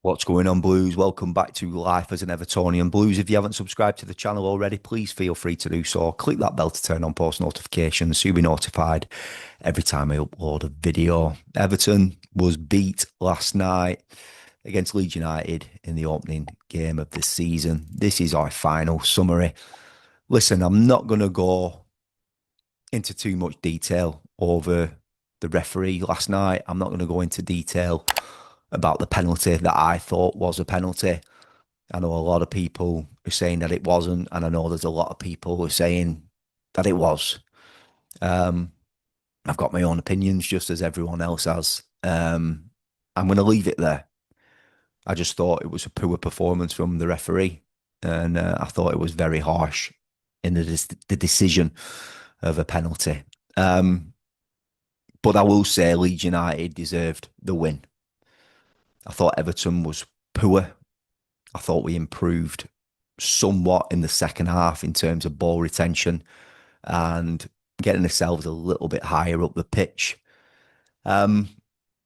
What's going on, Blues? Welcome back to Life as an Evertonian. Blues, if you haven't subscribed to the channel already, please feel free to do so. Click that bell to turn on post notifications so you'll be notified every time I upload a video. Everton was beat last night against Leeds United in the opening game of the season. This is our final summary. Listen, I'm not going to go into too much detail over the referee last night. I'm not going to go into detail about the penalty that I thought was a penalty. I know a lot of people are saying that it wasn't, and I know there's a lot of people who are saying that it was. Um, I've got my own opinions, just as everyone else has. I'm going to leave it there. I just thought it was a poor performance from the referee, and I thought it was very harsh in the decision of a penalty. But I will say Leeds United deserved the win. I thought Everton was poor. I thought we improved somewhat in the second half in terms of ball retention and getting ourselves a little bit higher up the pitch. Um,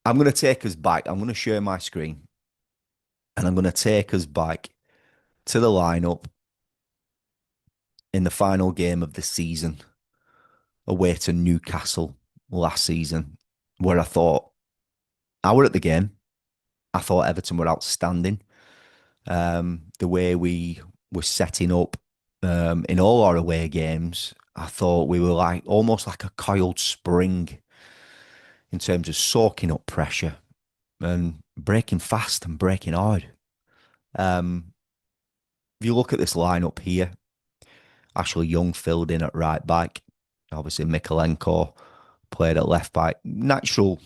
I'm going to take us back. I'm going to share my screen and I'm going to take us back to the lineup in the final game of the season away to Newcastle last season, where I were at the game. I thought Everton were outstanding. The way we were setting up in all our away games, I thought we were like almost like a coiled spring in terms of soaking up pressure and breaking fast and breaking hard. Um, if you look at this lineup here, Ashley Young filled in at right back. Obviously, Mikalenko played at left back. Natural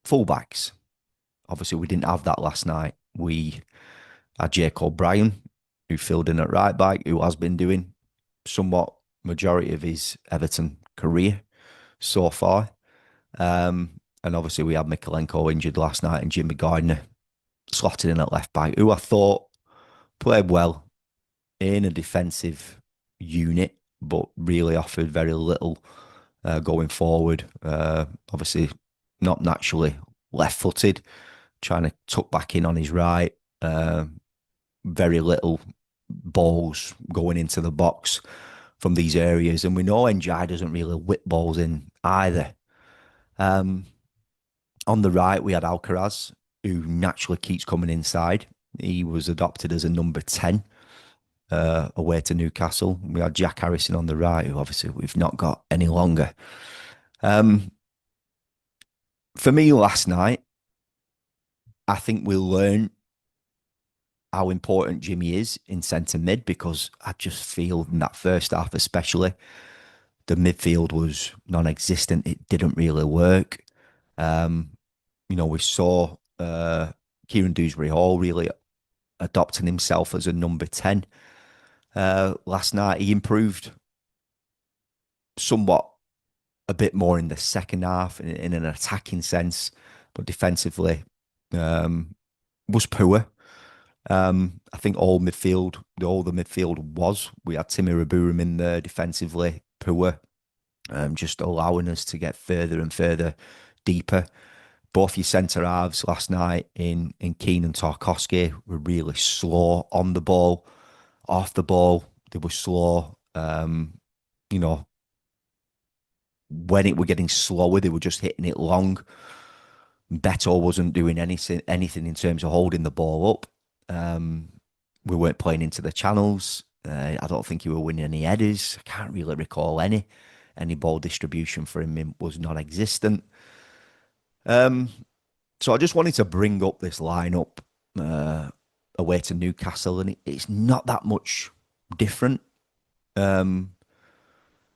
fullbacks. Obviously, we didn't have that last night. We had Jake O'Brien, who filled in at right back, who has been doing somewhat majority of his Everton career so far. And obviously we had Mikalenko injured last night and Jimmy Gardner slotted in at left back, who I thought played well in a defensive unit, but really offered very little going forward. Obviously not naturally left-footed, trying to tuck back in on his right. Very little balls going into the box from these areas. And we know NJ doesn't really whip balls in either. Um, on the right, we had Alcaraz, who naturally keeps coming inside. He was adopted as a number 10 away to Newcastle. We had Jack Harrison on the right, who obviously we've not got any longer. Um, for me, last night, I think we learned how important Jimmy is in centre mid because I just feel in that first half, especially, the midfield was non-existent. It didn't really work. Um, we saw Kieran Dewsbury Hall really adopting himself as a number 10. Last night, he improved somewhat a bit more in the second half in an attacking sense, but defensively was poor. I think all the midfield was. We had Timmy Raburam in there defensively, poor, just allowing us to get further and further deeper. Both your centre halves last night in Keane and Tarkowski were really slow on the ball, off the ball. They were slow. You know, when it were getting slower, they were just hitting it long. Beto wasn't doing anything in terms of holding the ball up. We weren't playing into the channels. I don't think he were winning any headers. I can't really recall any. Any ball distribution for him was non-existent. So I just wanted to bring up this lineup away to Newcastle, and it's not that much different.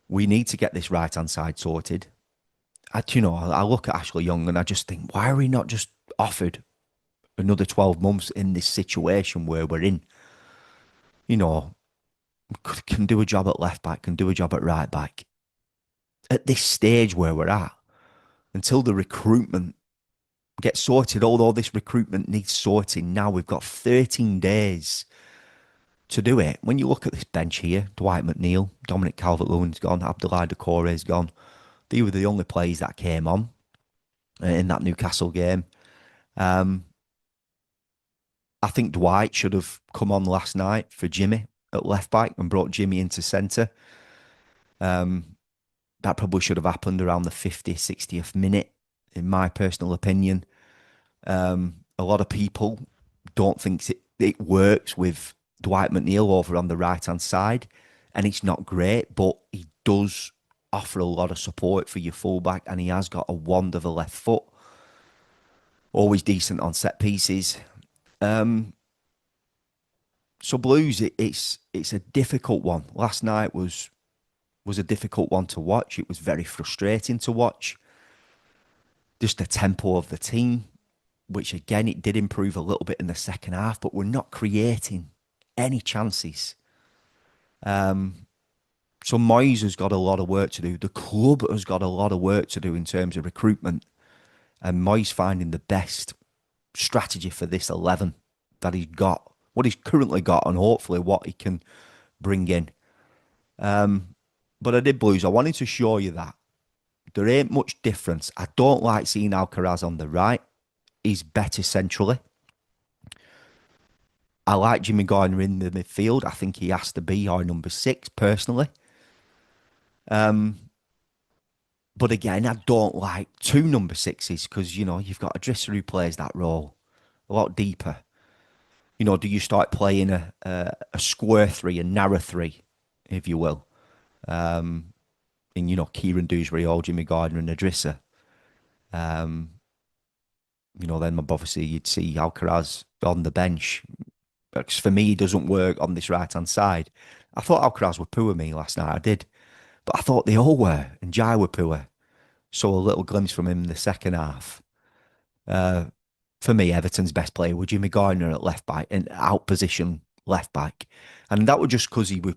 We need to get this right-hand side sorted. I look at Ashley Young and I just think, why are we not just offered another 12 months in this situation where we're in? You know, can do a job at left back, can do a job at right back. At this stage where we're at, until the recruitment gets sorted, although this recruitment needs sorting now, we've got 13 days to do it. When you look at this bench here, Dwight McNeil, Dominic Calvert-Lewin's gone, Abdoulaye Doucouré's gone. They were the only players that came on in that Newcastle game. I think Dwight should have come on last night for Jimmy at left back and brought Jimmy into centre. Um, that probably should have happened around the 50th, 60th minute, in my personal opinion. A lot of people don't think it works with Dwight McNeil over on the right hand side, and it's not great, but he does offer a lot of support for your fullback, and he has got a wand of a left foot. Always decent on set pieces. Um, so Blues, it's a difficult one. Last night was a difficult one to watch. It was very frustrating to watch. Just the tempo of the team, which again it did improve a little bit in the second half, but we're not creating any chances. So Moyes has got a lot of work to do. The club has got a lot of work to do in terms of recruitment, and Moyes finding the best strategy for this 11 that he's got, what he's currently got, and hopefully what he can bring in. But I did, Blues. I wanted to show you that there ain't much difference. I don't like seeing Alcaraz on the right. He's better centrally. I like Jimmy Gardner in the midfield. I think he has to be our number six, personally. But again, I don't like two number sixes because, you've got a dresser who plays that role a lot deeper. Do you start playing a square three, a narrow three, if you will? And, Kieran Dewsbury or Jimmy Gardner and Adrissa. Then obviously you'd see Alcaraz on the bench. Because for me, he doesn't work on this right hand side. I thought Alcaraz were poor me last night. I did. But I thought they all were. And Jai were poor. Saw a little glimpse from him in the second half. For me, Everton's best player was Jimmy Gardner at left back and out position left back. And that was just because he was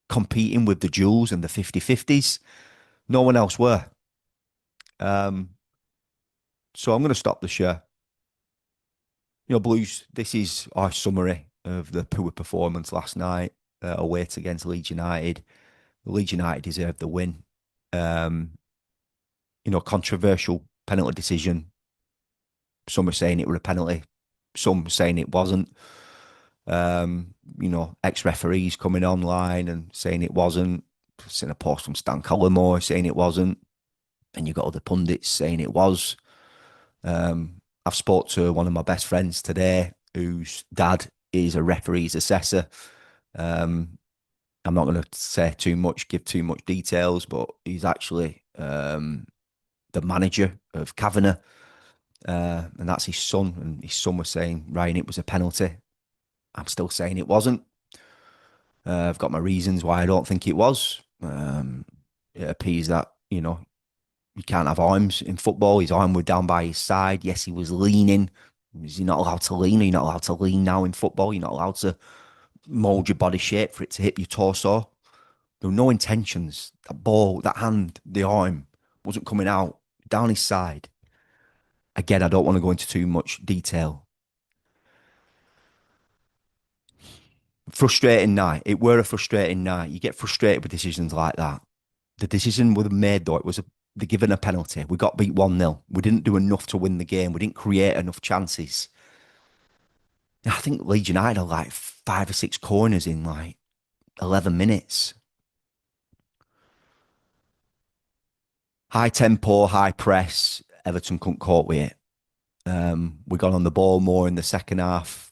competing with the Jules and the 50-50s. No one else were. So I'm going to stop the show. Blues, this is our summary of the poor performance last night away against Leeds United. Leeds United deserved the win. Controversial penalty decision. Some are saying it were a penalty. Some saying it wasn't. Ex-referees coming online and saying it wasn't. I've seen a post from Stan Collymore saying it wasn't. And you got other pundits saying it was. I've spoke to one of my best friends today whose dad is a referee's assessor. I'm not going to say too much, give too much details, but he's actually the manager of Kavanagh, and that's his son. And his son was saying, Ryan, it was a penalty. I'm still saying it wasn't. I've got my reasons why I don't think it was. It appears that, you can't have arms in football. His arm was down by his side. Yes, he was leaning. Is he not allowed to lean? Are you not allowed to lean now in football? You're not allowed to mold your body shape for it to hit your torso. There were no intentions. That ball, that hand, the arm wasn't coming out down his side. Again, I don't want to go into too much detail. Frustrating night. It were a frustrating night. You get frustrated with decisions like that. The decision was made, though. They given a penalty. We got beat 1-0. We didn't do enough to win the game. We didn't create enough chances. I think Leeds United had like 5 or 6 corners in like 11 minutes. High tempo, high press. Everton couldn't cope with it. We got on the ball more in the second half.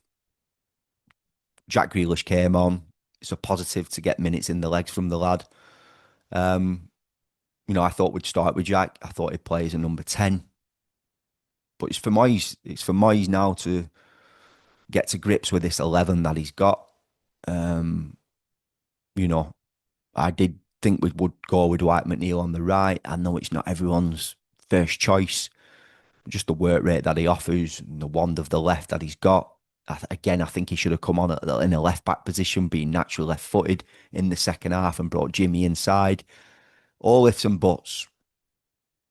Jack Grealish came on. It's a positive to get minutes in the legs from the lad. I thought we'd start with Jack. I thought he'd play as a number 10. But it's for Moyes now to get to grips with this 11 that he's got. You know, I did think we would go with Dwight McNeil on the right. I know it's not everyone's first choice. Just the work rate that he offers and the wand of the left that he's got. I think he should have come on in a left back position, being naturally left footed in the second half and brought Jimmy inside. All ifs and buts.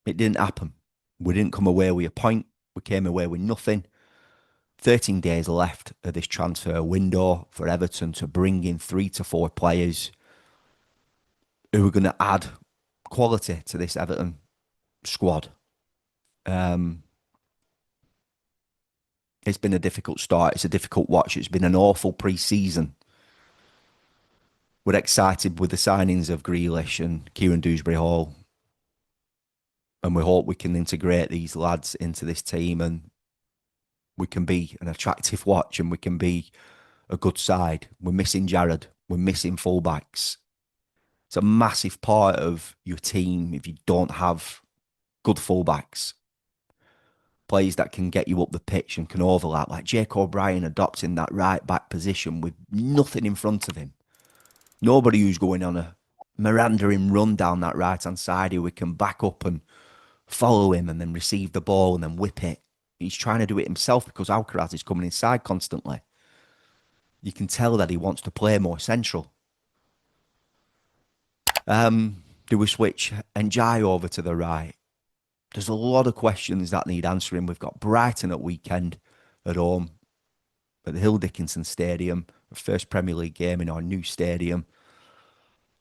It didn't happen. We didn't come away with a point. We came away with nothing. 13 days left of this transfer window for Everton to bring in 3 to 4 players who are going to add quality to this Everton squad. It's been a difficult start. It's a difficult watch. It's been an awful pre-season. We're excited with the signings of Grealish and Kieran Dewsbury Hall, and we hope we can integrate these lads into this team and we can be an attractive watch and we can be a good side. We're missing Jared. We're missing fullbacks. It's a massive part of your team if you don't have good fullbacks, players that can get you up the pitch and can overlap, like Jake O'Brien adopting that right back position with nothing in front of him. Nobody who's going on a Miranda-ing run down that right hand side who we can back up and follow him and then receive the ball and then whip it. He's trying to do it himself because Alcaraz is coming inside constantly. You can tell that he wants to play more central. Do we switch Njai over to the right? There's a lot of questions that need answering. We've got Brighton at weekend at home at the Hill Dickinson Stadium, first Premier League game in our new stadium.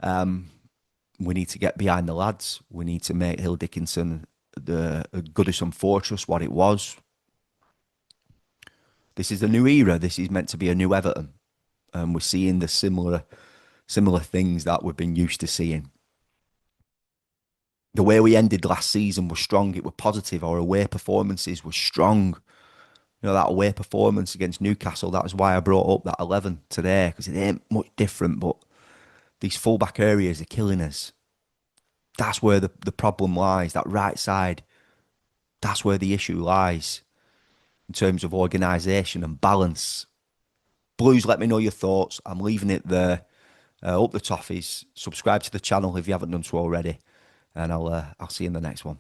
We need to get behind the lads. We need to make Hill Dickinson the Goodison Fortress what it was. This is a new era. This is meant to be a new Everton, and we're seeing the similar things that we've been used to seeing. The way we ended last season was strong. It was positive. Our away performances were strong. You know, that away performance against Newcastle, that was why I brought up that 11 today, because it ain't much different, but these fullback areas are killing us. That's where the problem lies, that right side. That's where the issue lies in terms of organisation and balance. Blues, let me know your thoughts. I'm leaving it there. Up the toffees. Subscribe to the channel if you haven't done so already. And I'll see you in the next one.